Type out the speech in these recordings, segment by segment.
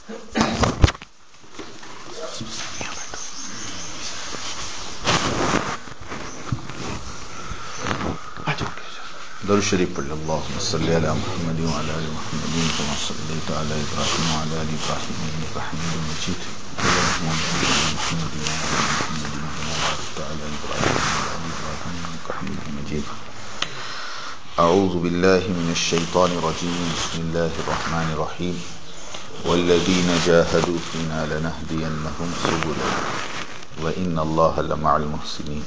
درود شریف پڑھ لو. اللهم صل علی محمد وعلی آل محمد كما صليت على ابراہیم وعلى آل ابراہیم انك حمید مجید. اللهم بارك على محمد وعلى آل محمد كما باركت على ابراہیم وعلى آل ابراہیم انك حمید مجید. اعوذ باللہ من الشیطان الرجیم. بسم اللہ الرحمن الرحیم. والذین جاہدوا فینا لنہدینہم سبلنا وان اللہ لمع المحسنین.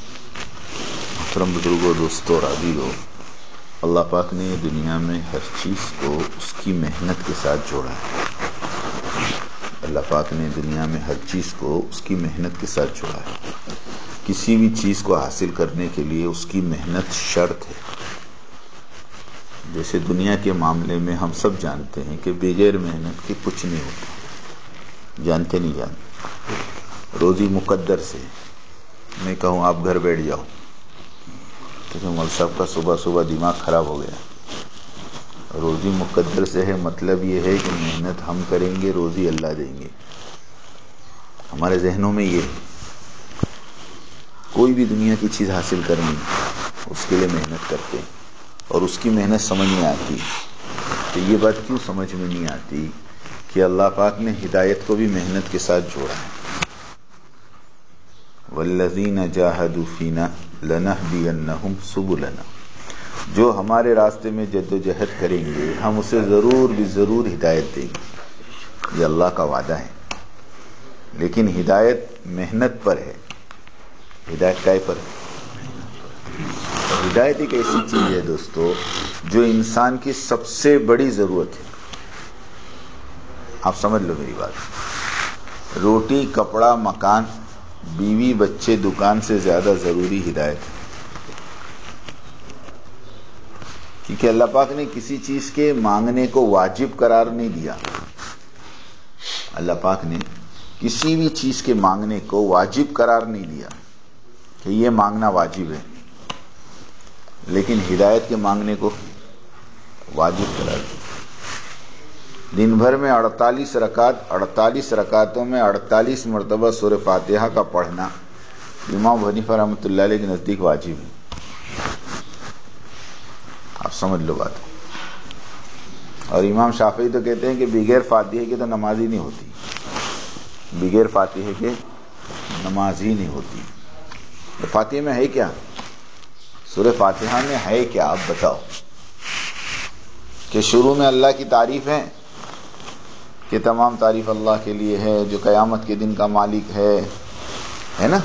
محترم بزرگوں، دوستوں اور عزیزوں، اللہ پاک نے دنیا میں ہر چیز کو اس کی محنت کے ساتھ جوڑا ہے. اللہ پاک نے دنیا میں ہر چیز کو اس کی محنت کے ساتھ جوڑا ہے. کسی بھی چیز کو حاصل کرنے کے لیے اس کی محنت شرط ہے. جیسے دنیا کے معاملے میں ہم سب جانتے ہیں کہ بغیر محنت کے کچھ نہیں ہوتا. جانتے نہیں جانتے. روزی مقدر سے میں کہوں آپ گھر بیٹھ جاؤ تو مول صاحب کا صبح صبح دماغ خراب ہو گیا. روزی مقدر سے ہے، مطلب یہ ہے کہ محنت ہم کریں گے، روزی اللہ دیں گے. ہمارے ذہنوں میں یہ ہے کوئی بھی دنیا کی چیز حاصل کرنی اس کے لیے محنت کرتے ہیں اور اس کی محنت سمجھ میں آتی. تو یہ بات کیوں سمجھ میں نہیں آتی کہ اللہ پاک نے ہدایت کو بھی محنت کے ساتھ جوڑا ہے. والذین جاہدوا فینا لنہدینہم سبلنا. جو ہمارے راستے میں جد و جہد کریں گے ہم اسے ضرور بھی ضرور ہدایت دیں گے. یہ اللہ کا وعدہ ہے. لیکن ہدایت محنت پر ہے. ہدایت کائے پر ہے؟ ہدایت ایک ایسی چیز ہے دوستو جو انسان کی سب سے بڑی ضرورت ہے. آپ سمجھ لو میری بات. روٹی، کپڑا، مکان، بیوی، بچے، دکان سے زیادہ ضروری ہدایت ہے. کیونکہ اللہ پاک نے کسی چیز کے مانگنے کو واجب قرار نہیں دیا. اللہ پاک نے کسی بھی چیز کے مانگنے کو واجب قرار نہیں دیا کہ یہ مانگنا واجب ہے، لیکن ہدایت کے مانگنے کو واجب قرار دیا. دن بھر میں 48 رکعت، 48 رکعتوں میں 48 مرتبہ سورہ فاتحہ کا پڑھنا امام ابو حنیفہ رحمۃ اللہ علیہ کے نزدیک واجب ہے. آپ سمجھ لو بات. اور امام شافعی تو کہتے ہیں کہ بغیر فاتحہ کے تو نماز ہی نہیں ہوتی. بغیر فاتحہ کے نماز ہی نہیں ہوتی. تو فاتحہ میں ہے کیا؟ سورہ فاتحہ میں ہے کیا آپ بتاؤ؟ کہ شروع میں اللہ کی تعریف ہے کہ تمام تعریف اللہ کے لیے ہے جو قیامت کے دن کا مالک ہے نا.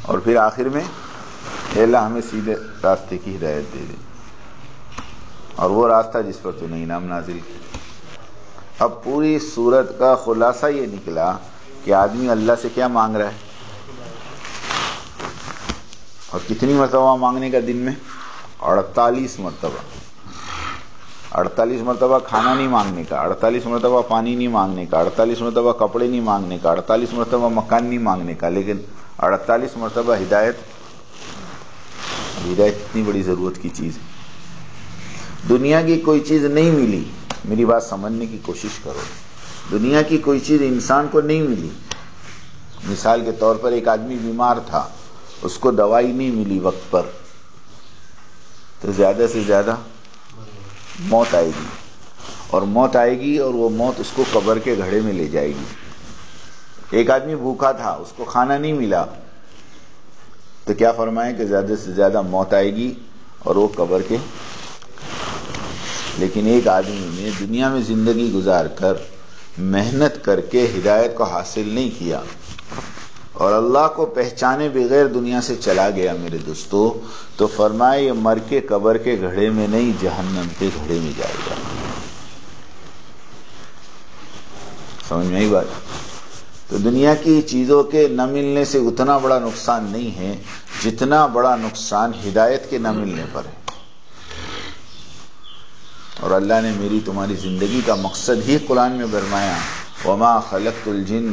اور پھر آخر میں اے اللہ ہمیں سیدھے راستے کی ہدایت دے دے، اور وہ راستہ جس پر تو نے انعام نازل کیا. اب پوری سورت کا خلاصہ یہ نکلا کہ آدمی اللہ سے کیا مانگ رہا ہے اور کتنی مرتبہ مانگنے کا دن میں؟ 48 مرتبہ. 48 مرتبہ کھانا نہیں مانگنے کا، 48 مرتبہ پانی نہیں مانگنے کا، 48 مرتبہ کپڑے نہیں مانگنے کا، 48 مرتبہ مکان نہیں مانگنے کا، لیکن 48 مرتبہ ہدایت. ہدایت اتنی بڑی ضرورت کی چیز ہے. دنیا کی کوئی چیز نہیں ملی، میری بات سمجھنے کی کوشش کرو. دنیا کی کوئی چیز انسان کو نہیں ملی. مثال کے طور پر ایک آدمی بیمار تھا، اس کو دوائی نہیں ملی وقت پر، تو زیادہ سے زیادہ موت آئے گی. اور موت آئے گی اور وہ موت اس کو قبر کے گھڑے میں لے جائے گی. ایک آدمی بھوکا تھا، اس کو کھانا نہیں ملا، تو کیا فرمائے کہ زیادہ سے زیادہ موت آئے گی اور وہ قبر کے. لیکن ایک آدمی نے دنیا میں زندگی گزار کر محنت کر کے ہدایت کو حاصل نہیں کیا اور اللہ کو پہچانے بغیر دنیا سے چلا گیا میرے دوستو، تو فرمائے یہ مر کے قبر کے گھڑے میں نہیں، جہنم کے گھڑے میں جائے گا. سمجھ میں آئی بات؟ تو دنیا کی چیزوں کے نہ ملنے سے اتنا بڑا نقصان نہیں ہے جتنا بڑا نقصان ہدایت کے نہ ملنے پر ہے. اور اللہ نے میری تمہاری زندگی کا مقصد ہی قرآن میں فرمایا وما خلقت الجن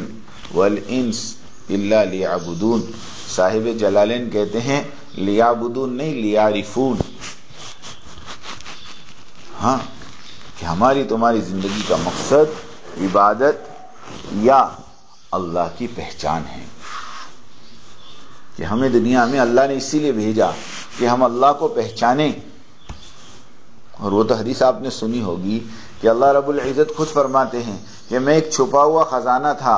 والانس الا لیعبدون. صاحب جلالین کہتے ہیں لیعبدون نہیں لیعرفون. ہاں کہ ہماری تمہاری زندگی کا مقصد عبادت یا اللہ کی پہچان ہے کہ ہمیں دنیا میں اللہ نے اسی لیے بھیجا کہ ہم اللہ کو پہچانیں. اور وہ تو حدیث آپ نے سنی ہوگی کہ اللہ رب العزت خود فرماتے ہیں کہ میں ایک چھپا ہوا خزانہ تھا،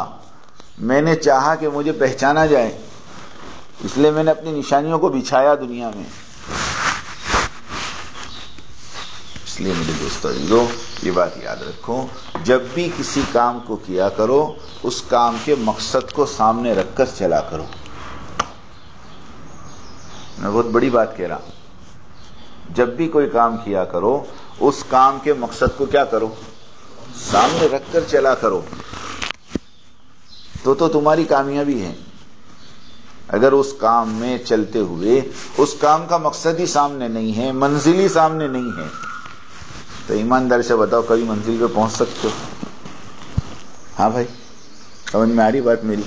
میں نے چاہا کہ مجھے پہچانا جائے، اس لیے میں نے اپنی نشانیوں کو بچھایا دنیا میں. اس لیے میرے دوستو عزیزو یہ بات یاد رکھو، جب بھی کسی کام کو کیا کرو اس کام کے مقصد کو سامنے رکھ کر چلا کرو. میں بہت بڑی بات کہہ رہا ہوں، جب بھی کوئی کام کیا کرو اس کام کے مقصد کو کیا کرو، سامنے رکھ کر چلا کرو، تو تمہاری کامیابی ہے. اگر اس کام میں چلتے ہوئے اس کام کا مقصد ہی سامنے نہیں ہے، منزل ہی سامنے نہیں ہے، تو ایماندار سے بتاؤ کبھی منزل پہ پہنچ سکتے ہو؟ ہاں بھائی سمجھ میں آ رہی بات میری؟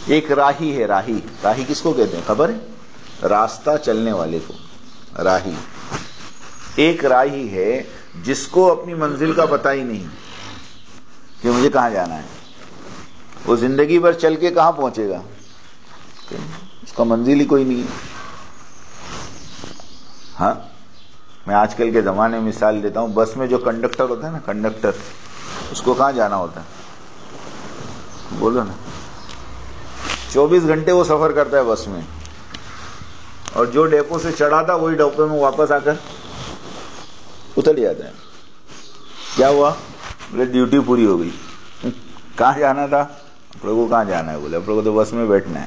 ایک راہی ہے، راہی کس کو کہتے ہیں خبر ہے؟ راستہ چلنے والے کو راہی. ایک راہی ہے جس کو اپنی منزل کا پتہ ہی نہیں کہ مجھے کہاں جانا ہے. وہ زندگی بھر چل کے کہاں پہنچے گا، اس کا منزل ہی کوئی نہیں ہے. ہاں میں آج کل کے زمانے میں مثال دیتا ہوں، بس میں جو کنڈکٹر ہوتا ہے نا، کنڈکٹر، اس کو کہاں جانا ہوتا ہے؟ بولو نا. 24 گھنٹے وہ سفر کرتا ہے بس میں، اور جو ڈیپو سے چڑھا تھا وہی ڈیپو میں واپس آ کر اتر جاتا ہے. کیا ہوا؟ بولے ڈیوٹی پوری ہو گئی. کہاں جانا تھا؟ اپنے کو کہاں جانا ہے؟ بولے اپنے کو تو بس میں بیٹھنا ہے.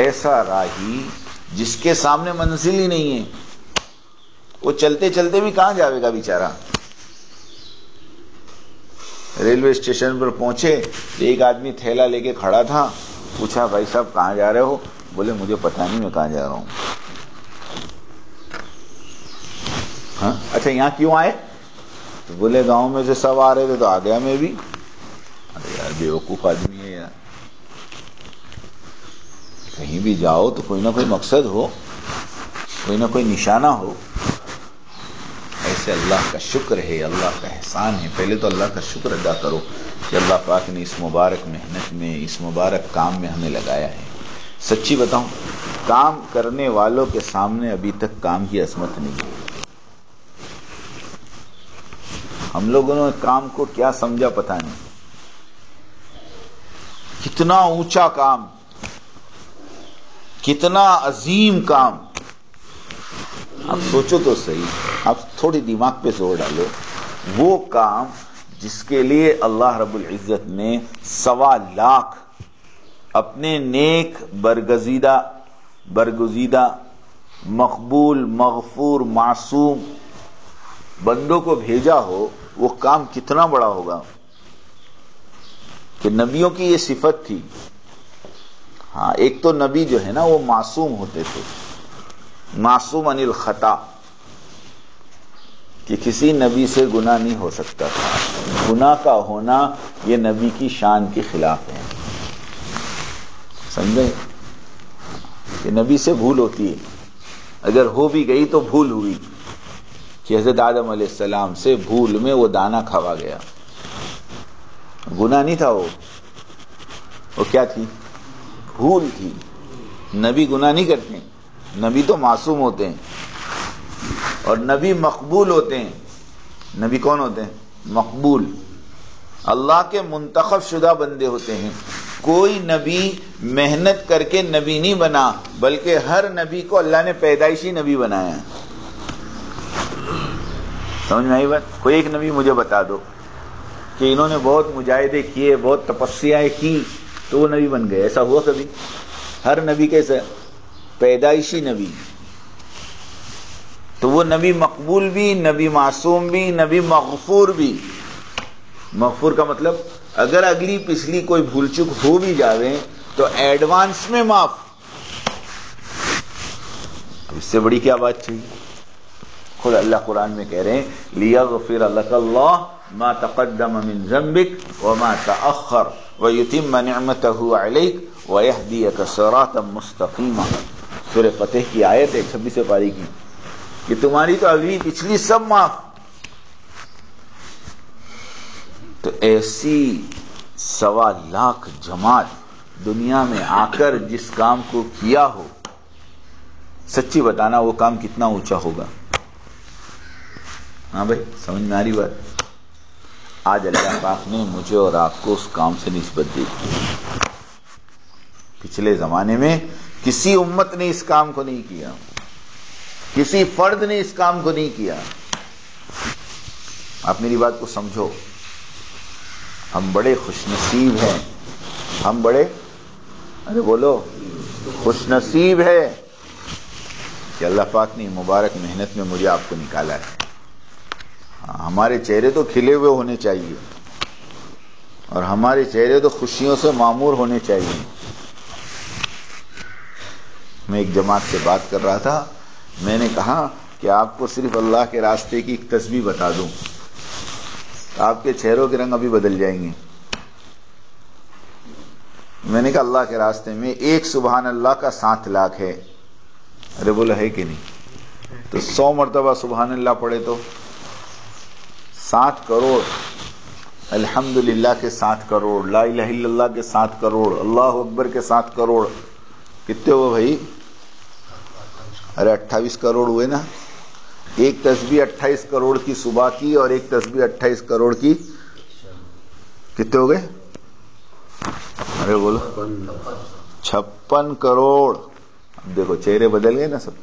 ایسا راہی جس کے سامنے منزل ہی نہیں ہے، وہ چلتے چلتے بھی کہاں جاوے گا بیچارہ. ریلوے اسٹیشن پر پہنچے، ایک آدمی تھیلا لے کے کھڑا تھا، پوچھا بھائی صاحب کہاں جا رہے ہو؟ بولے مجھے پتا نہیں میں کہاں جا رہا ہوں. ہاں اچھا یہاں کیوں آئے؟ تو بولے گاؤں میں سے سب آ رہے تھے تو آ گیا میں بھی. ارے یار بیوقوف آدمی ہے یار. کہیں بھی جاؤ تو کوئی نہ کوئی مقصد ہو، کوئی نہ کوئی نشانہ ہو. ایسے اللہ کا شکر ہے، اللہ کا احسان ہے. پہلے تو اللہ کا شکر ادا کرو کہ اللہ پاک نے اس مبارک محنت میں، اس مبارک کام میں ہمیں لگایا ہے. سچی بتاؤں، کام کرنے والوں کے سامنے ابھی تک کام کی عظمت نہیں ہے. ہم لوگوں نے کام کو کیا سمجھا پتہ نہیں. کتنا اونچا کام، کتنا عظیم کام. آپ سوچو تو صحیح، آپ تھوڑی دماغ پہ زور ڈالو. وہ کام جس کے لیے اللہ رب العزت نے 1.25 لاکھ اپنے نیک برگزیدہ مقبول مغفور معصوم بندوں کو بھیجا ہو، وہ کام کتنا بڑا ہوگا. کہ نبیوں کی یہ صفت تھی. ہاں ایک تو نبی جو ہے نا وہ معصوم ہوتے تھے، معصوم عن الخطا، کہ کسی نبی سے گناہ نہیں ہو سکتا تھا. گناہ کا ہونا یہ نبی کی شان کے خلاف ہے. سمجھے کہ نبی سے بھول ہوتی ہے، اگر ہو بھی گئی تو بھول ہوئی. کہ حضرت آدم علیہ السلام سے بھول میں وہ دانہ کھوا گیا، گناہ نہیں تھا، وہ کیا تھی؟ بھول تھی. نبی گناہ نہیں کرتے، نبی تو معصوم ہوتے ہیں، اور نبی مقبول ہوتے ہیں. نبی کون ہوتے ہیں؟ مقبول، اللہ کے منتخب شدہ بندے ہوتے ہیں. کوئی نبی محنت کر کے نبی نہیں بنا، بلکہ ہر نبی کو اللہ نے پیدائشی نبی بنایا ہے. سمجھ میں آئی بات؟ کوئی ایک نبی مجھے بتا دو کہ انہوں نے بہت مجاہدے کیے، بہت تپسیاں کی تو وہ نبی بن گئے. ایسا ہوا کبھی؟ ہر نبی کیسے؟ پیدائشی نبی. تو وہ نبی مقبول بھی، نبی معصوم بھی، نبی مغفور بھی. مغفور کا مطلب اگر اگلی پچھلی کوئی بھول چک ہو بھی جاوے تو ایڈوانس میں معاف. اس سے بڑی کیا بات چاہیے؟ خود اللہ قرآن میں کہہ رہے ہیں لِيَغْفِرَ لَكَ اللَّهُ مَا تَقَدَّمَ مِن ذَنبِكَ وَمَا تَأَخَّرَ وَيُتِمَّ نِعْمَتَهُ عَلَيْكَ وَيَهْدِيَكَ صِرَاطًا مُسْتَقِيمًا. سورہ فتح کی آیت ہے 26 پاری کی، کہ تمہاری تو اگلی پچھلی سب معاف، تو ایسی 1.25 لاکھ جماعت دنیا میں آ کر جس کام کو کیا ہو، سچی بتانا وہ کام کتنا اونچا ہوگا؟ ہاں بھائی، سمجھ میں آ رہی بات؟ آج اللہ پاک نے مجھے اور آپ کو اس کام سے نسبت دی. پچھلے زمانے میں کسی امت نے اس کام کو نہیں کیا، کسی فرد نے اس کام کو نہیں کیا. آپ میری بات کو سمجھو. ہم بڑے خوش نصیب ہیں، ہم بڑے بولو خوش نصیب ہے کہ اللہ پاک نے مبارک محنت میں مجھے آپ کو نکالا ہے. ہمارے چہرے تو کھلے ہوئے ہونے چاہیے اور ہمارے چہرے تو خوشیوں سے معمور ہونے چاہیے. میں ایک جماعت سے بات کر رہا تھا، میں نے کہا کہ آپ کو صرف اللہ کے راستے کی ایک تسبیح بتا دوں، آپ کے چہروں کے رنگ ابھی بدل جائیں گے. میں نے کہا اللہ کے راستے میں ایک سبحان اللہ کا 7 لاکھ ہے. ارے بولا ہے کہ نہیں؟ تو 100 مرتبہ سبحان اللہ پڑھے تو 7 کروڑ، الحمدللہ کے 7 کروڑ، لا الہ الا اللہ کے 7 کروڑ، اللہ اکبر کے 7 کروڑ، کتنے ہوئے بھائی؟ ارے 28 کروڑ ہوئے نا. ایک تسبیح 28 کروڑ کی صبح کی اور ایک تسبیح 28 کروڑ کی، کتنے ہو گئے؟ ارے بولو 56 کروڑ. اب دیکھو چہرے بدل گئے نا سب.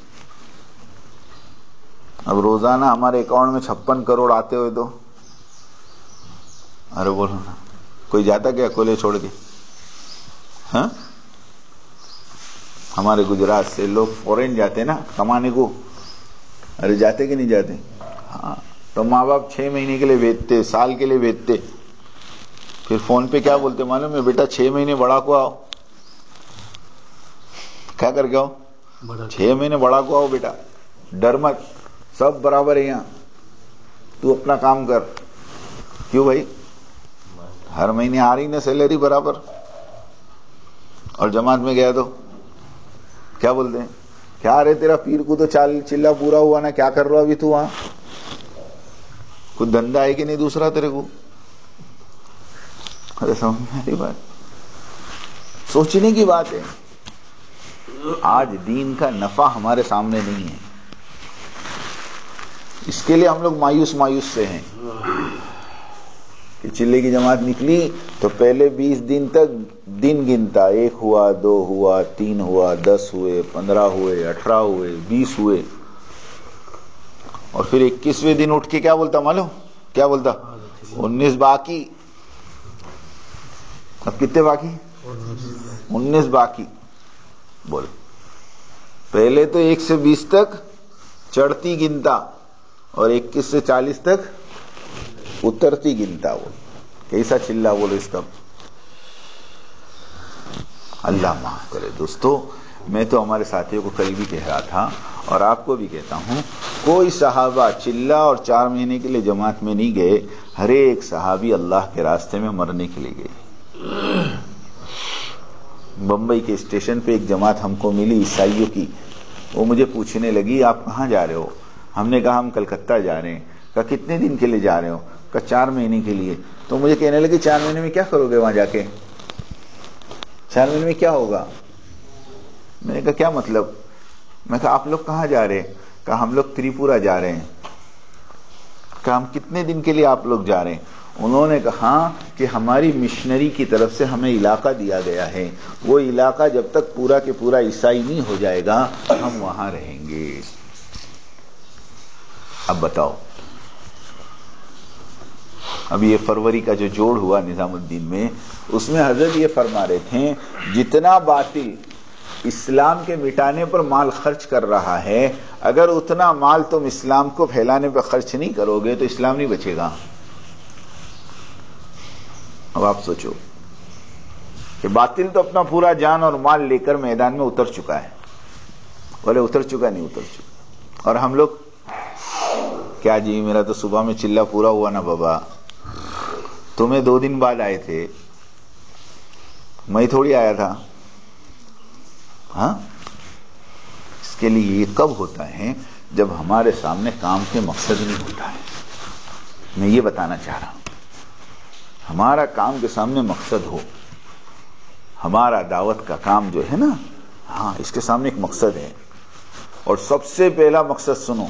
اب روزانہ ہمارے اکاؤنٹ میں 56 کروڑ آتے ہوئے تو ارے بولو نا، کوئی جاتا کیا کولے چھوڑ کے؟ ہاں، ہمارے گجرات سے لوگ فورن جاتے نا کمانے کو. ارے جاتے کہ نہیں جاتے؟ ہاں. تو ماں باپ 6 مہینے کے لیے بھیجتے، سال کے لیے بھیجتے، پھر فون پہ کیا بولتے معلوم ہے؟ بیٹا 6 مہینے بڑا کو آؤ. کیا کر کے آؤ؟ 6 مہینے بڑا کو آؤ بیٹا، ڈر مت، سب برابر ہے یہاں، تو اپنا کام کر. کیوں بھائی؟ ہر مہینے آ رہی نا سیلری برابر. اور جماعت میں گیا تو کیا بولتے ہیں؟ کیا رہے تیرا پیر کو تو چلا پورا ہوا نا، کیا کر رہا ابھی تو وہاں؟ کوئی دھندا ہے کہ نہیں دوسرا تیرے کو؟ ارے سمجھ میں آئی بات؟ سوچنے کی بات ہے. آج دین کا نفع ہمارے سامنے نہیں ہے، اس کے لیے ہم لوگ مایوس سے ہیں کہ چلے کی جماعت نکلی تو پہلے 20 دن تک دن گنتا، 1 ہوا، 2 ہوا، 3 ہوا، 10 ہوئے، 15 ہوئے، 18 ہوئے، 20 ہوئے، اور پھر 21ویں دن اٹھ کے کیا بولتا معلوم؟ کیا بولتا؟ 19 باقی. اب کتنے باقی؟ 19 باقی. بول، پہلے تو 1 سے 20 تک چڑھتی گنتا اور 21 سے 40 تک اترتی گنتا. وہ کیسا چلا بولو اس کا؟ اللہ معاف کرے. دوستو، میں تو ہمارے ساتھیوں کو کل بھی کہہ رہا تھا اور آپ کو بھی کہتا ہوں، کوئی صحابہ چلا اور 4 مہینے کے لیے جماعت میں نہیں گئے. ہر ایک صحابی اللہ کے راستے میں مرنے کے لیے گئے. بمبئی کے اسٹیشن پہ ایک جماعت ہم کو ملی عیسائیوں کی. وہ مجھے پوچھنے لگی آپ کہاں جا رہے ہو؟ ہم نے کہا ہم کلکتہ جا رہے ہیں. کہا کتنے دن کے لیے جا رہے ہو؟ کہا 4 مہینے کے لیے. تو مجھے کہنے لگے 4 مہینے میں کیا کرو گے وہاں جا کے؟ 4 مہینے میں کیا ہوگا؟ میں نے کہا کیا مطلب؟ میں کہا آپ لوگ کہاں جا رہے ہیں؟ کہا ہم لوگ تریپورہ جا رہے ہیں. کہا ہم کتنے دن کے لیے آپ لوگ جا رہے ہیں؟ انہوں نے کہا کہ ہماری مشنری کی طرف سے ہمیں علاقہ دیا گیا ہے، وہ علاقہ جب تک پورا کے پورا عیسائی نہیں ہو جائے گا ہم وہاں رہیں گے. اب بتاؤ، اب یہ فروری کا جو جوڑ ہوا نظام الدین میں، اس میں حضرت یہ فرما رہے تھے جتنا باطل اسلام کے مٹانے پر مال خرچ کر رہا ہے، اگر اتنا مال تم اسلام کو پھیلانے پر خرچ نہیں کرو گے تو اسلام نہیں بچے گا. اب آپ سوچو کہ باطل تو اپنا پورا جان اور مال لے کر میدان میں اتر چکا ہے. بولے اتر چکا نہیں اتر چکا. اور ہم لوگ کیا جی میرا تو صبح میں چلا پورا ہوا نا بابا، تمہیں 2 دن بعد آئے تھے، میں تھوڑی آیا تھا. ہاں، اس کے لیے یہ کب ہوتا ہے؟ جب ہمارے سامنے کام کے مقصد نہیں ہوتا ہے. میں یہ بتانا چاہ رہا ہوں ہمارا کام کے سامنے مقصد ہو. ہمارا دعوت کا کام جو ہے نا، ہاں اس کے سامنے ایک مقصد ہے. اور سب سے پہلا مقصد سنو،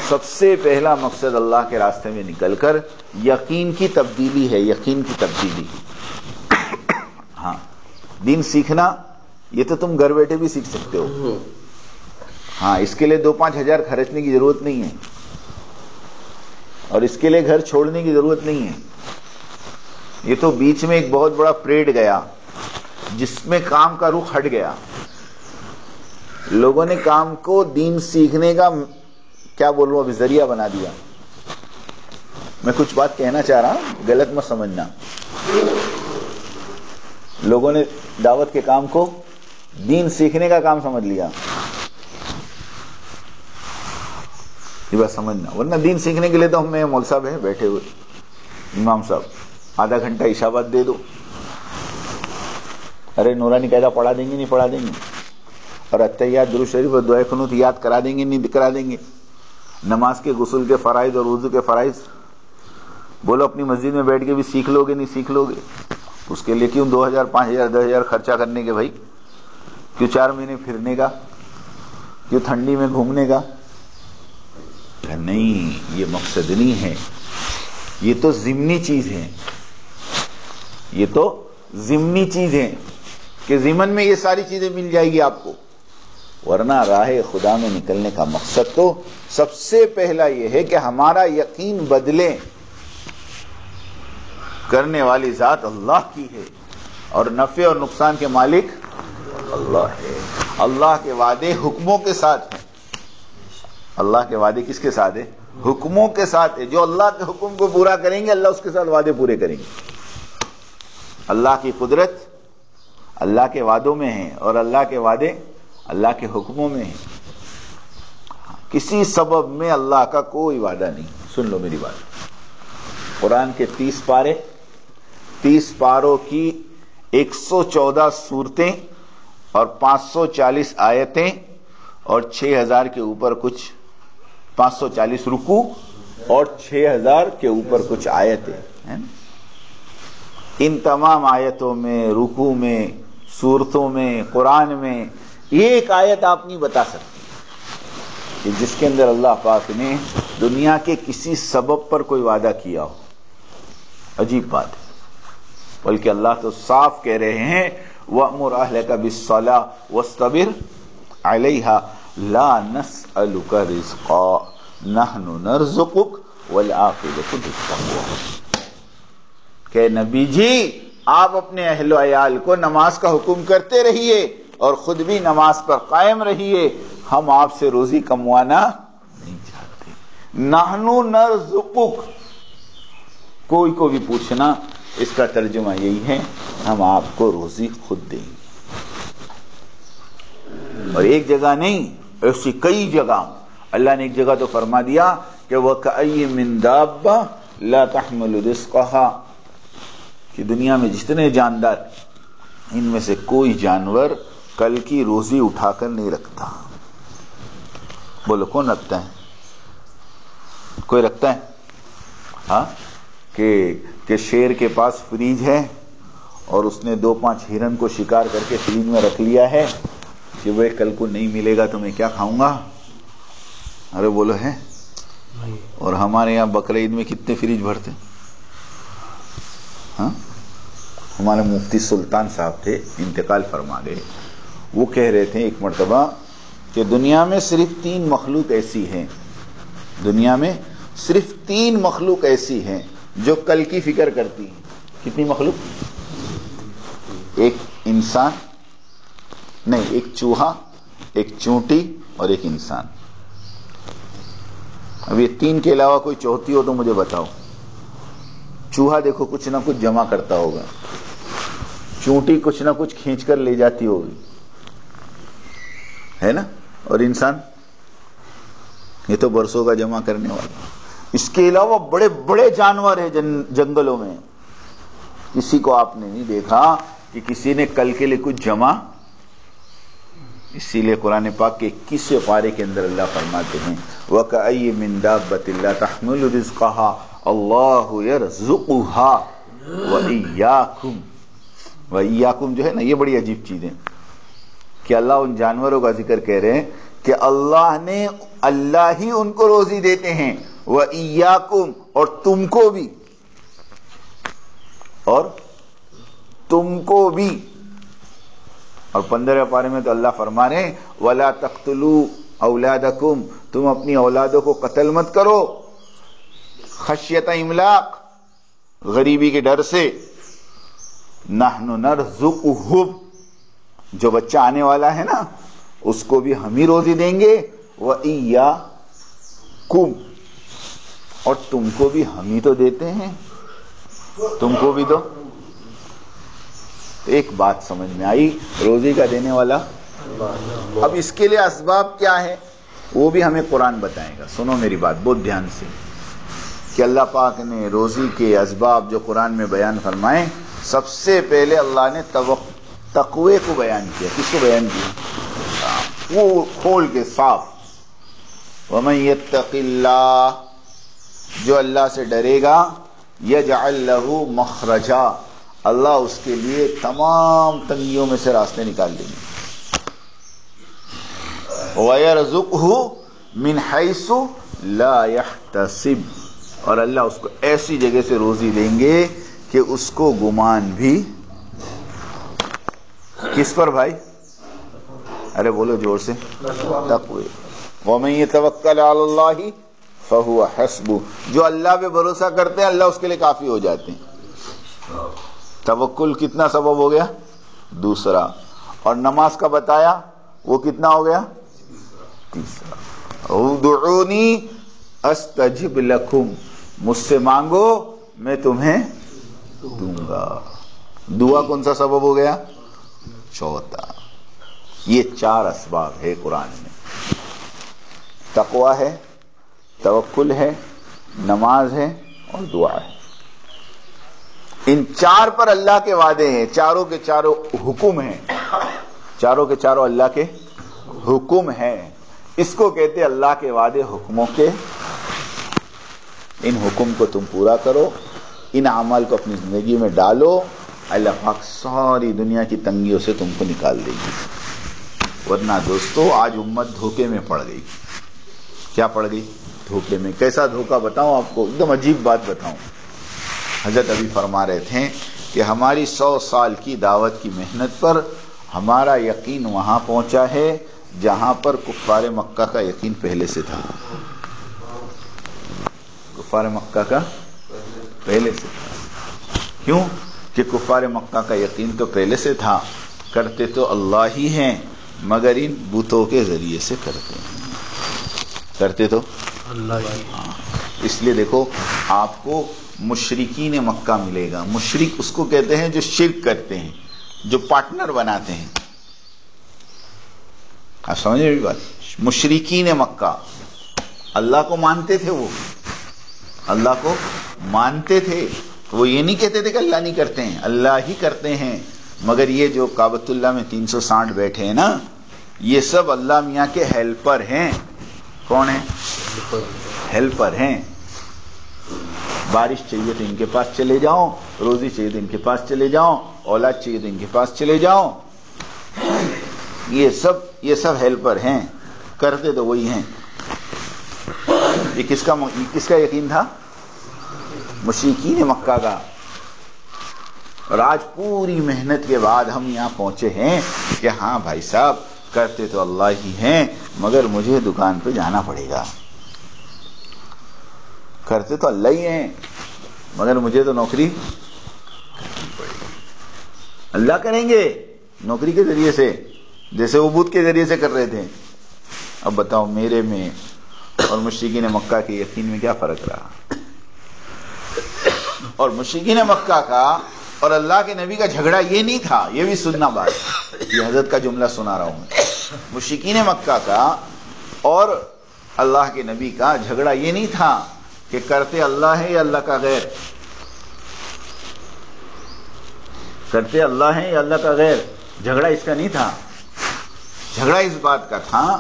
سب سے پہلا مقصد اللہ کے راستے میں نکل کر یقین کی تبدیلی ہے. یقین کی تبدیلی. ہاں دین سیکھنا یہ تو تم گھر بیٹھے بھی سیکھ سکتے ہو. ہاں اس کے لیے 2-5 ہزار خرچنے کی ضرورت نہیں ہے، اور اس کے لیے گھر چھوڑنے کی ضرورت نہیں ہے. یہ تو بیچ میں ایک بہت بڑا پریڈ گیا جس میں کام کا رخ ہٹ گیا. لوگوں نے کام کو دین سیکھنے کا کیا بولوں ابھی ذریعہ بنا دیا. میں کچھ بات کہنا چاہ رہا ہوں، غلط مت سمجھنا. لوگوں نے دعوت کے کام کو دین سیکھنے کا کام سمجھ لیا. یہ بات سمجھنا، ورنہ دین سیکھنے کے لیے تو ہم مول صاحب ہیں بیٹھے ہوئے، امام صاحب آدھا گھنٹہ عشاء بعد دے دو، ارے نورانی قاعدہ پڑھا دیں گے نہیں پڑھا دیں گے، اور اتحیات درود شریف اور دعائے قنوت یاد کرا دیں گے نہیں کرا دیں گے. نماز کے غسل کے فرائض اور وضو کے فرائض بولو اپنی مسجد میں بیٹھ کے بھی سیکھ لو گے نہیں سیکھ لو گے. اس کے لیے کیوں 2000 5000 10,000 خرچہ کرنے کے بھائی؟ کیوں 4 مہینے پھرنے کا؟ کیوں ٹھنڈی میں گھومنے کا؟ نہیں، یہ مقصد نہیں ہے. یہ تو ضمنی چیز ہے، یہ تو ضمنی چیز ہے کہ ضمن میں یہ ساری چیزیں مل جائے گی آپ کو. ورنہ راہ خدا میں نکلنے کا مقصد تو سب سے پہلا یہ ہے کہ ہمارا یقین بدلے. کرنے والی ذات اللہ کی ہے اور نفع اور نقصان کے مالک اللہ ہے. اللہ کے وعدے حکموں کے ساتھ ہیں. اللہ کے وعدے کس کے ساتھ ہے؟ حکموں کے ساتھ ہے. جو اللہ کے حکم کو پورا کریں گے اللہ اس کے ساتھ وعدے پورے کریں گے. اللہ کی قدرت اللہ کے وعدوں میں ہے اور اللہ کے وعدے اللہ کے حکموں میں ہیں. کسی سبب میں اللہ کا کوئی وعدہ نہیں. سن لو میری بات. قرآن کے 30 پارے، 30 پاروں کی 114 صورتیں اور 540 آیتیں اور 6000 کے اوپر کچھ 540 رکوع اور 6000 کے اوپر کچھ آیتیں ہیں. ان تمام آیتوں میں، رکوع میں، صورتوں میں، قرآن میں ایک آیت آپ نہیں بتا سکتے کہ جس کے اندر اللہ پاک نے دنیا کے کسی سبب پر کوئی وعدہ کیا ہو. عجیب بات ہے. بلکہ اللہ تو صاف کہہ رہے ہیں وَأْمُرْ أَهْلَكَ بِالصَّلَاةِ وَاصْطَبِرْ عَلَيْهَا لَا نَسْأَلُكَ رِزْقًا نَحْنُ نَرْزُقُكَ وَالْعَاقِبَةُ لِلتَّقْوَىٰ. کہ نبی جی آپ اپنے اہل و عیال کو نماز کا حکم کرتے رہیے اور خود بھی نماز پر قائم رہیے. ہم آپ سے روزی کموانا نہیں چاہتے. نحنو نرزقک، کوئی کو بھی پوچھنا اس کا ترجمہ یہی ہے ہم آپ کو روزی خود دیں گے. اور ایک جگہ نہیں، ایسی کئی جگہ. اللہ نے ایک جگہ تو فرما دیا کہ وَكَأَيٍّ مِّن دَابَّةٍ لَا تَحْمِلُ رِزْقَهَا، کہ دنیا میں جتنے جاندار ان میں سے کوئی جانور کل کی روزی اٹھا کر نہیں رکھتا. بولو کون رکھتا ہے؟ کوئی رکھتا ہے؟ ہاں کہ شیر کے پاس فریج ہے اور اس نے 2-5 ہرن کو شکار کر کے فریج میں رکھ لیا ہے کہ وہ کل کو نہیں ملے گا تو میں کیا کھاؤں گا. ارے بولو ہے. اور ہمارے یہاں بقرعید میں کتنے فریج بھرتے. ہاں ہمارے مفتی سلطان صاحب تھے، انتقال فرما گئے. وہ کہہ رہے تھے ایک مرتبہ کہ دنیا میں صرف 3 مخلوق ایسی ہیں، دنیا میں صرف 3 مخلوق ایسی ہیں جو کل کی فکر کرتی ہیں. کتنی مخلوق؟ ایک انسان نہیں، ایک چوہا، ایک چونٹی اور ایک انسان. اب یہ 3 کے علاوہ کوئی چوتھی ہو تو مجھے بتاؤ. چوہا دیکھو کچھ نہ کچھ جمع کرتا ہوگا، چونٹی کچھ نہ کچھ کھینچ کر لے جاتی ہوگی، ہے نا، اور انسان یہ تو برسوں کا جمع کرنے والا. اس کے علاوہ بڑے بڑے جانور ہیں جنگلوں میں. کسی کو آپ نے نہیں دیکھا کہ کسی نے کل کے لیے کچھ جمع. اسی لیے قرآن پاک کے 21ویں پارے کے اندر اللہ فرماتے ہیں وَكَأَيٍّ مِّن دَابَّةٍ لَا تَحْمِلُ رِزْقَهَا اللَّهُ يَرْزُقُهَا وَإِيَّاكُمْ وَإِيَّاكُمْ جو ہے نا، یہ بڑی عجیب چیز ہے کہ اللہ ان جانوروں کا ذکر کہہ رہے ہیں کہ اللہ ہی ان کو روزی دیتے ہیں، وَإِيَّاكُمْ اور تم کو بھی، اور تم کو بھی۔ اور 15 پارے میں تو اللہ فرما رہے ہیں وَلَا تَقْتُلُوا أَوْلَادَكُمْ، تم اپنی اولادوں کو قتل مت کرو، خشیت املاق، غریبی کے ڈر سے، نحن نرزقهم، جو بچہ آنے والا ہے نا اس کو بھی ہم ہی روزی دیں گے، وَإِيَّاكُمْ اور تم کو بھی ہم ہی تو دیتے ہیں، تم کو بھی تو۔ ایک بات سمجھ میں آئی، روزی کا دینے والا۔ اب اس کے لیے اسباب کیا ہے وہ بھی ہمیں قرآن بتائے گا۔ سنو میری بات بہت دھیان سے کہ اللہ پاک نے روزی کے اسباب جو قرآن میں بیان فرمائے، سب سے پہلے اللہ نے تقوی کو بیان کیا۔ کس کو بیان کیا؟ وہ کھول کے صاف، وَمَن يَتَّقِ اللَّهَ، جو اللہ سے ڈرے گا، يَجْعَلْ لَهُ مَخْرَجًا، اللہ اس کے لیے تمام تنگیوں میں سے راستے نکال دیں گے، وَيَرْزُقْهُ مِنْ حَيْثُ لَا يَحْتَسِبُ، اور اللہ اس کو ایسی جگہ سے روزی دیں گے کہ اس کو گمان بھی۔ کس پر بھائی؟ ارے بولو زور سے، تقوی۔ وَمَن يَتَوَكَّلْ عَلَى اللَّهِ فَهُوَ حَسْبُهُ، جو اللہ پہ بھروسہ کرتے ہیں اللہ اس کے لیے کافی ہو جاتے ہیں۔ توکل کتنا سبب ہو گیا؟ دوسرا۔ اور نماز کا بتایا وہ کتنا ہو گیا؟ تیسرا۔ ادعونی استجب لکم، مجھ سے مانگو میں تمہیں دوں گا۔ دعا کون سا سبب ہو گیا؟ چوتھا۔ یہ 4 اسباب ہے قرآن میں، تقوی ہے، توکل ہے، نماز ہے اور دعا ہے۔ ان 4 پر اللہ کے وعدے ہیں، چاروں کے چاروں حکم ہیں، چاروں کے چاروں اللہ کے حکم ہیں۔ اس کو کہتے اللہ کے وعدے حکموں کے۔ ان حکم کو تم پورا کرو، ان اعمال کو اپنی زندگی میں ڈالو، اللہ پاک ساری دنیا کی تنگیوں سے تم کو نکال دے گی۔ ورنہ دوستو آج امت دھوکے میں پڑ گئی۔ کیا پڑ گئی؟ دھوکے میں۔ کیسا دھوکہ بتاؤں آپ کو؟ ایک دم عجیب بات بتاؤں۔ حضرت ابھی فرما رہے تھے کہ ہماری 100 سال کی دعوت کی محنت پر ہمارا یقین وہاں پہنچا ہے جہاں پر کفار مکہ کا یقین پہلے سے تھا۔ کفار مکہ کا پہلے سے تھا۔ کیوں؟ کہ کفار مکہ کا یقین تو پہلے سے تھا، کرتے تو اللہ ہی ہیں مگر ان بتوں کے ذریعے سے کرتے ہیں، کرتے تو اللہ ہی۔ اس لیے دیکھو آپ کو مشرکین مکہ ملے گا۔ مشرک اس کو کہتے ہیں جو شرک کرتے ہیں، جو پارٹنر بناتے ہیں۔ آپ سمجھے میری بات؟ مشرکین مکہ اللہ کو مانتے تھے، وہ اللہ کو مانتے تھے، وہ یہ نہیں کہتے تھے کہ اللہ نہیں کرتے ہیں، اللہ ہی کرتے ہیں۔ مگر یہ جو کعبۃ اللہ میں 360 بیٹھے ہیں نا، یہ سب اللہ میاں کے ہیلپر ہیں۔ کون ہیں؟ ہیلپر ہیں۔ بارش چاہیے تو ان کے پاس چلے جاؤ، روزی چاہیے تو ان کے پاس چلے جاؤ، اولاد چاہیے تو ان کے پاس چلے جاؤ۔ یہ سب ہیلپر ہیں، کرتے تو وہی ہیں۔ یہ کس کا یقین تھا؟ مشرکین مکہ کا۔ اور آج پوری محنت کے بعد ہم یہاں پہنچے ہیں کہ ہاں بھائی صاحب کرتے تو اللہ ہی ہیں مگر مجھے دکان پہ جانا پڑے گا، کرتے تو اللہ ہی ہیں مگر مجھے تو نوکری کرنی پڑے گی۔ اللہ کریں گے نوکری کے ذریعے سے، جیسے وہ بدھ کے ذریعے سے کر رہے تھے۔ اب بتاؤ میرے میں اور مشرکین مکہ کے یقین میں کیا فرق رہا؟ اور مشرکین مکہ کا اور اللہ کے نبی کا جھگڑا یہ نہیں تھا، یہ بھی سننا بات، یہ حضرت کا جملہ سنا رہا ہوں۔ مشرکین مکہ کا اور اللہ کے نبی کا جھگڑا یہ نہیں تھا کہ کرتے اللہ ہے یا اللہ کا غیر، کرتے اللہ ہے یا اللہ کا غیر، جھگڑا اس کا نہیں تھا۔ جھگڑا اس بات کا تھا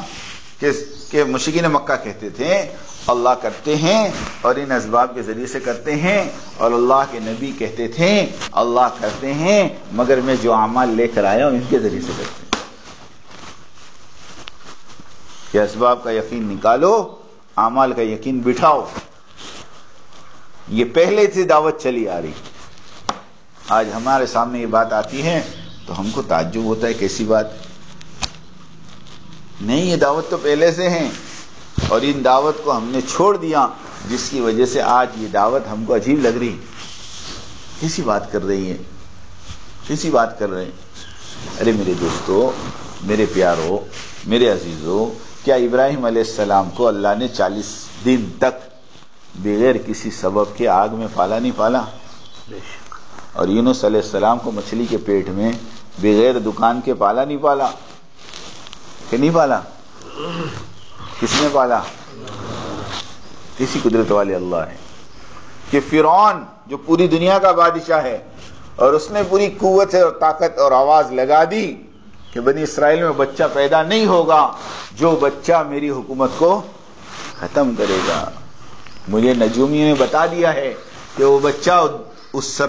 کہ مشرکین مکہ کہتے تھے اللہ کرتے ہیں اور ان اسباب کے ذریعے سے کرتے ہیں، اور اللہ کے نبی کہتے تھے اللہ کرتے ہیں مگر میں جو اعمال لے کر آیا ہوں ان کے ذریعے سے کرتے ہیں۔ کہ اسباب کا یقین نکالو، اعمال کا یقین بٹھاؤ۔ یہ پہلے سے دعوت چلی آ رہی، آج ہمارے سامنے یہ بات آتی ہے تو ہم کو تعجب ہوتا ہے کیسی بات؟ نہیں، یہ دعوت تو پہلے سے ہیں، اور ان دعوت کو ہم نے چھوڑ دیا، جس کی وجہ سے آج یہ دعوت ہم کو عجیب لگ رہی۔ کیسی بات کر رہی ہے، کیسی بات کر رہے ہیں؟ ارے میرے دوستو، میرے پیارو، میرے عزیزو، کیا ابراہیم علیہ السلام کو اللہ نے 40 دن تک بغیر کسی سبب کے آگ میں پالا نہیں پالا؟ اور یونس علیہ السلام کو مچھلی کے پیٹ میں بغیر دکان کے پالا نہیں پالا؟ کہ نہیں پالا؟ کس نے پالا؟ کسی قدرت والے اللہ ہے۔ کہ فرعون جو پوری دنیا کا بادشاہ ہے اور اس نے پوری قوت اور طاقت اور آواز لگا دی کہ بنی اسرائیل میں بچہ پیدا نہیں ہوگا جو بچہ میری حکومت کو ختم کرے گا۔ مجھے نجومی نے بتا دیا ہے کہ وہ بچہ اس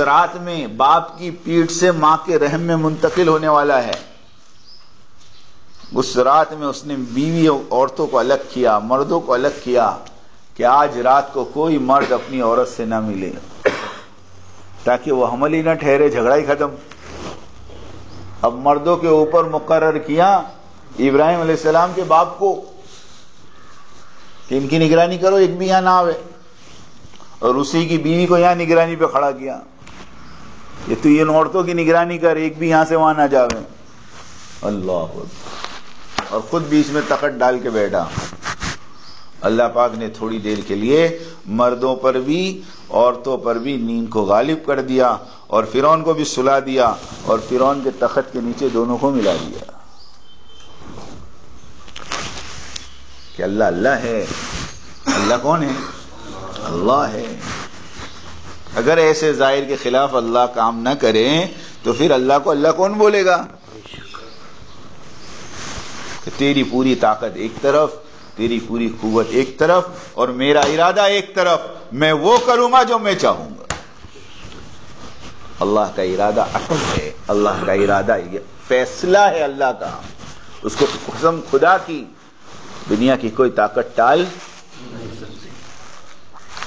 رات میں باپ کی پیٹھ سے ماں کے رحم میں منتقل ہونے والا ہے۔ اس رات میں اس نے بیوی عورتوں کو الگ کیا، مردوں کو الگ کیا کہ آج رات کو کوئی مرد اپنی عورت سے نہ ملے، تاکہ وہ حمل ہی نہ ٹھہرے، جھگڑا ہی ختم۔ اب مردوں کے اوپر مقرر کیا ابراہیم علیہ السلام کے باپ کو کہ ان کی نگرانی کرو، ایک بھی یہاں نہ آوے، اور اسی کی بیوی کو یہاں نگرانی پہ کھڑا کیا کہ تو ان عورتوں کی نگرانی کر، ایک بھی یہاں سے وہاں نہ جاوے۔ اللہ، اور خود بیچ میں تخت ڈال کے بیٹھا۔ اللہ پاک نے تھوڑی دیر کے لیے مردوں پر بھی عورتوں پر بھی نیند کو غالب کر دیا، اور فرعون کو بھی سلا دیا، اور فرعون کے تخت کے نیچے دونوں کو ملا دیا۔ کہ اللہ اللہ ہے۔ اللہ کون ہے؟ اللہ ہے۔ اگر ایسے ظاہر کے خلاف اللہ کام نہ کرے تو پھر اللہ کو اللہ کون بولے گا؟ کہ تیری پوری طاقت ایک طرف، تیری پوری قوت ایک طرف، اور میرا ارادہ ایک طرف، میں وہ کروں گا جو میں چاہوں گا۔ اللہ کا ارادہ اٹل ہے، اللہ کا ارادہ فیصلہ ہے اللہ کا، اس کو قسم خدا کی دنیا کی کوئی طاقت ٹال نہیں سکتی۔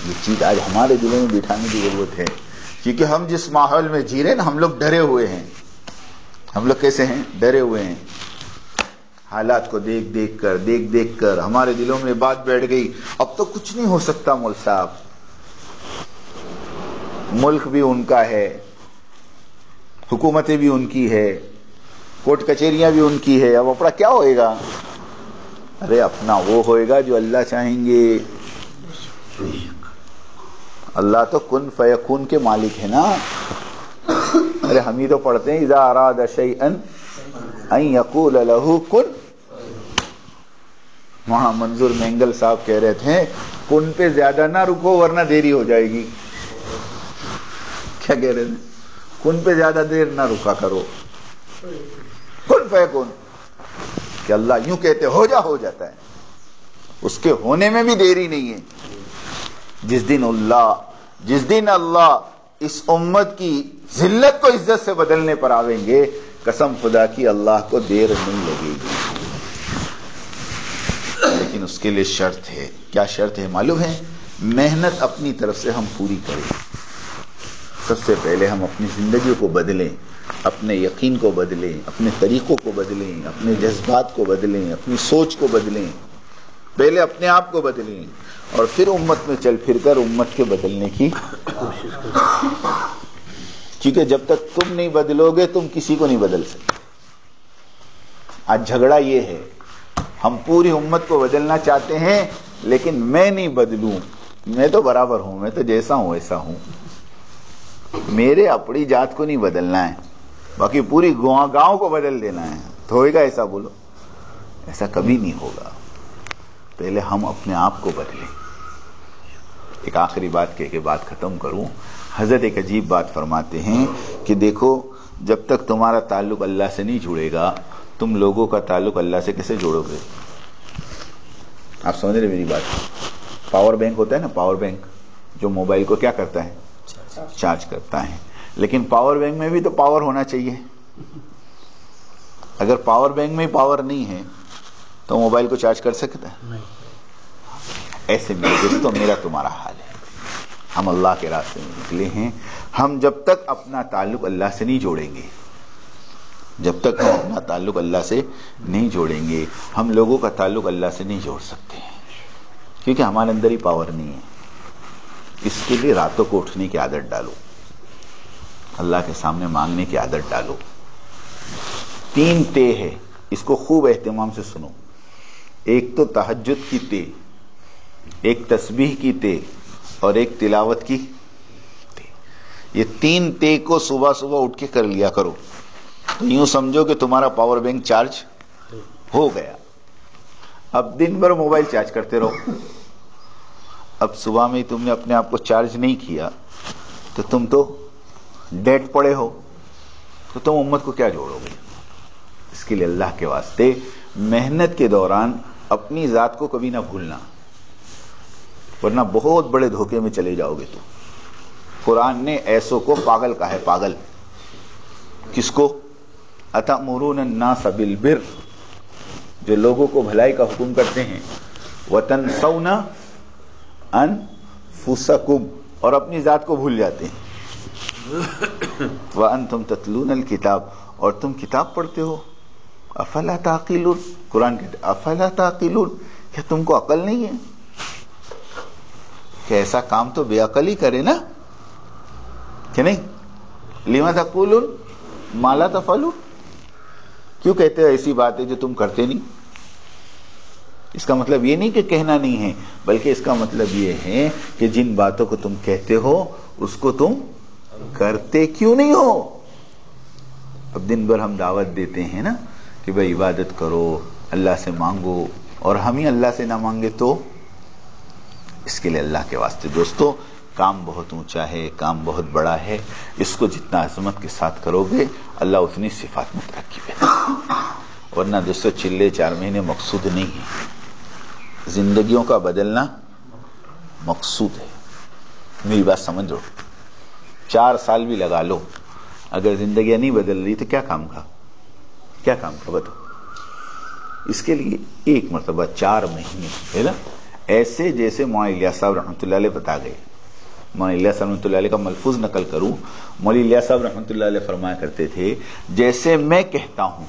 یہ چیز آج ہمارے دلوں میں بٹھانے کی ضرورت ہے، کیونکہ ہم جس ماحول میں جی رہے ہیں نا، ہم لوگ ڈرے ہوئے ہیں۔ ہم لوگ کیسے ہیں؟ ڈرے ہوئے ہیں۔ حالات کو دیکھ دیکھ کر ہمارے دلوں میں بات بیٹھ گئی، اب تو کچھ نہیں ہو سکتا مول صاحب، ملک بھی ان کا ہے، حکومتیں بھی ان کی ہے، کورٹ کچہریاں بھی ان کی ہے، اب اپنا کیا ہوئے گا؟ ارے اپنا وہ ہوئے گا جو اللہ چاہیں گے۔ اللہ تو کن فیکون کے مالک ہے نا۔ ارے ہم ہی تو پڑھتے ہیں اذا اراد شیئا ان یقول له کن۔ وہاں منظور مینگل صاحب کہہ رہے تھے کن پہ زیادہ نہ رکو ورنہ دیری ہو جائے گی۔ کیا کہہ رہے تھے؟ کن پہ زیادہ دیر نہ رکا کرو، کن فیکون، کہ اللہ یوں کہتے ہو جاتا ہے، اس کے ہونے میں بھی دیری نہیں ہے۔ جس دن اللہ اس امت کی ذلت کو عزت سے بدلنے پر آویں گے، قسم خدا کی اللہ کو دیر نہیں لگے گی، لیکن اس کے لیے شرط ہے۔ کیا شرط ہے معلوم ہے؟ محنت اپنی طرف سے ہم پوری کریں۔ سب سے پہلے ہم اپنی زندگی کو بدلیں، اپنے یقین کو بدلیں، اپنے طریقوں کو بدلیں، اپنے جذبات کو بدلیں، اپنی سوچ کو بدلیں، پہلے اپنے آپ کو بدلیں، اور پھر امت میں چل پھر کر امت کے بدلنے کی کوشش کریں۔ کیونکہ جب تک تم نہیں بدلو گے تم کسی کو نہیں بدل سکتے۔ آج جھگڑا یہ ہے، ہم پوری امت کو بدلنا چاہتے ہیں لیکن میں نہیں بدلوں، میں تو برابر ہوں، میں تو جیسا ہوں ایسا ہوں، میرے اپنی ذات کو نہیں بدلنا ہے، باقی پوری گاؤں کو بدل دینا ہے، تو ہوئے گا ایسا؟ بولو، ایسا کبھی نہیں ہوگا۔ پہلے ہم اپنے آپ کو بدلیں۔ ایک آخری بات کہہ کے بات ختم کروں۔ حضرت ایک عجیب بات فرماتے ہیں کہ دیکھو، جب تک تمہارا تعلق اللہ سے نہیں جڑے گا، تم لوگوں کا تعلق اللہ سے کیسے جوڑو گے؟ آپ سمجھ رہے میری بات؟ پاور بینک ہوتا ہے نا، پاور بینک جو موبائل کو کیا کرتا ہے؟ چارج کرتا ہے. لیکن پاور بینک میں بھی تو پاور ہونا چاہیے. اگر پاور بینک میں پاور نہیں ہے تو موبائل کو چارج کر سکتا ہے؟ ایسے میرے دوستوں میرا تمہارا حال ہے. ہم اللہ کے راستے میں نکلے ہیں. ہم جب تک اپنا تعلق اللہ سے نہیں جوڑیں گے، جب تک ہم اپنا تعلق اللہ سے نہیں جوڑیں گے، ہم لوگوں کا تعلق اللہ سے نہیں جوڑ سکتے ہیں، کیونکہ ہمارے اندر ہی پاور نہیں ہے. اس کے لیے راتوں کو اٹھنے کی عادت ڈالو، اللہ کے سامنے مانگنے کی عادت ڈالو. 3 تے ہے، اس کو خوب اہتمام سے سنو. ایک تو تہجد کی تے، ایک تسبیح کی تے، اور ایک تلاوت کی تے. یہ 3 تے کو صبح صبح اٹھ کے کر لیا کرو تو یوں سمجھو کہ تمہارا پاور بینک چارج ہو گیا. اب دن بھر موبائل چارج کرتے رہو. اب صبح میں تم نے اپنے آپ کو چارج نہیں کیا تو تم تو ڈیڈ پڑے ہو، تو تم امت کو کیا جوڑو گے؟ اس کے لیے اللہ کے واسطے محنت کے دوران اپنی ذات کو کبھی نہ بھولنا، ورنہ بہت بڑے دھوکے میں چلے جاؤ گے. تو قرآن نے ایسوں کو پاگل کہا ہے. پاگل کس کو؟ اتأمرون الناس بالبر، جو لوگوں کو بھلائی کا حکم کرتے ہیں، وتنسون انفسکم، اور اپنی ذات کو بھول جاتے ہیں. وانتم تتلون الکتاب، اور تم کتاب پڑھتے ہو. افلا تعقلون، قرآن کہتے ہیں افلا تعقلون، کیا تم کو عقل نہیں ہے کہ ایسا کام تو بے عقل ہی کرے نا، کہ نہیں؟ لما تقولون ما لا تفعلون، کیوں کہتے ہو ایسی باتیں جو تم کرتے نہیں؟ اس کا مطلب یہ نہیں کہ کہنا نہیں ہے، بلکہ اس کا مطلب یہ ہے کہ جن باتوں کو تم کہتے ہو اس کو تم کرتے کیوں نہیں ہو؟ اب دن بھر ہم دعوت دیتے ہیں نا کہ بھائی عبادت کرو، اللہ سے مانگو، اور ہم ہی اللہ سے نہ مانگے تو؟ اس کے لیے اللہ کے واسطے دوستو کام بہت اونچا ہے، کام بہت بڑا ہے. اس کو جتنا عظمت کے ساتھ کرو گے اللہ اتنی صفات میں ترقی پیدا. ورنہ دوستو چلے 4 مہینے مقصود نہیں ہے، زندگیوں کا بدلنا مقصود ہے. میری بات سمجھ لو. 4 سال بھی لگا لو، اگر زندگیاں نہیں بدل رہی تو کیا کام کا؟ کیا کام کا بتاؤ؟ اس کے لیے ایک مرتبہ 4 مہینے ہے نا، ایسے جیسے مولانا الیاس صاحب رحمۃ اللہ علیہ بتا گئے. مولانا الیاس صاحب رحمۃ اللہ علیہ کا ملفوظ نقل کروں، مولانا الیاس صاحب رحمۃ اللہ علیہ فرمایا کرتے تھے جیسے میں کہتا ہوں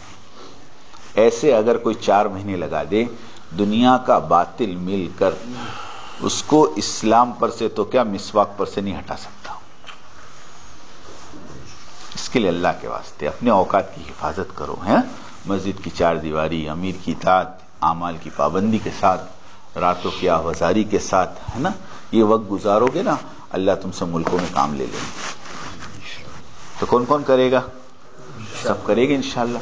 ایسے اگر کوئی 4 مہینے لگا دے، دنیا کا باطل مل کر اس کو اسلام پر سے تو کیا مسواک پر سے نہیں ہٹا سکتا. اس کے لیے اللہ کے واسطے اپنے اوقات کی حفاظت کرو. ہیں مسجد کی 4 دیواری، امیر کی اطاعت، اعمال کی پابندی کے ساتھ، راتوں کی آوازاری کے ساتھ، ہے نا، یہ وقت گزارو گے نا، اللہ تم سے ملکوں میں کام لے لیں گے. تو کون کون کرے گا؟ سب کرے گے انشاءاللہ.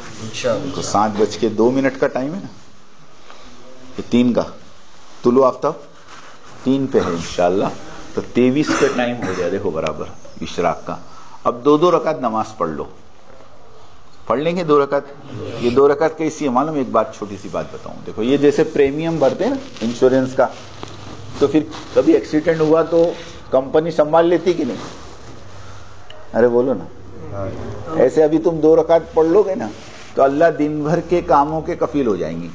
تو 7:02 کا ٹائم ہے نا، یہ 3 کا طلوع آفتاب 3 پہ ہے انشاءاللہ، تو 23 کا ٹائم ہو جائے. دیکھو برابر اشراق کا. اب 2 رکعت نماز پڑھ لو. پڑھ لیں گے 2 رکعت. یہ 2 رکعت کیسی ہے معلوم؟ ایک بات چھوٹی سی بات بتاؤں. دیکھو یہ جیسے پریمیم بھرتے ہیں نا انشورنس کا، تو پھر کبھی ایکسیڈنٹ ہوا تو کمپنی سنبھال لیتی کہ نہیں؟ ارے بولو نا. ایسے ابھی تم 2 رکعت پڑھ لو گے نا تو اللہ دن بھر کے کاموں کے کفیل ہو جائیں گے.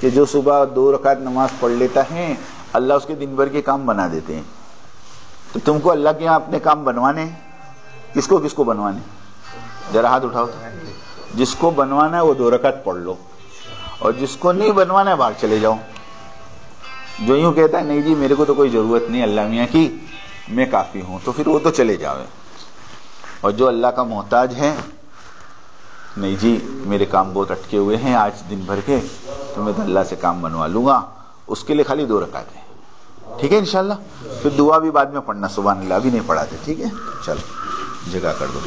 کہ جو صبح 2 رکعت نماز پڑھ لیتا ہے اللہ اس کے دن بھر کے کام بنا دیتے ہیں. تو تم کو اللہ کے یہاں اپنے کام بنوانے ہیں. کس کو بنوانے؟ ذرا ہاتھ اٹھاؤ. جس کو بنوانا ہے وہ 2 رکعت پڑھ لو، اور جس کو نہیں بنوانا ہے باہر چلے جاؤ. جو یوں کہتا ہے نہیں جی میرے کو تو کوئی ضرورت نہیں اللہ میاں کی، میں کافی ہوں، تو پھر وہ تو چلے جاؤ. اور جو اللہ کا محتاج ہے، نہیں جی میرے کام بہت اٹکے ہوئے ہیں آج دن بھر کے، تو میں تو اللہ سے کام بنوا لوں گا، اس کے لیے خالی 2 رکعت ہے. ٹھیک ہے انشاءاللہ. پھر دعا بھی بعد میں پڑھنا، سبحان اللہ ابھی نہیں پڑھاتے. ٹھیک ہے چلو جگہ کر دو.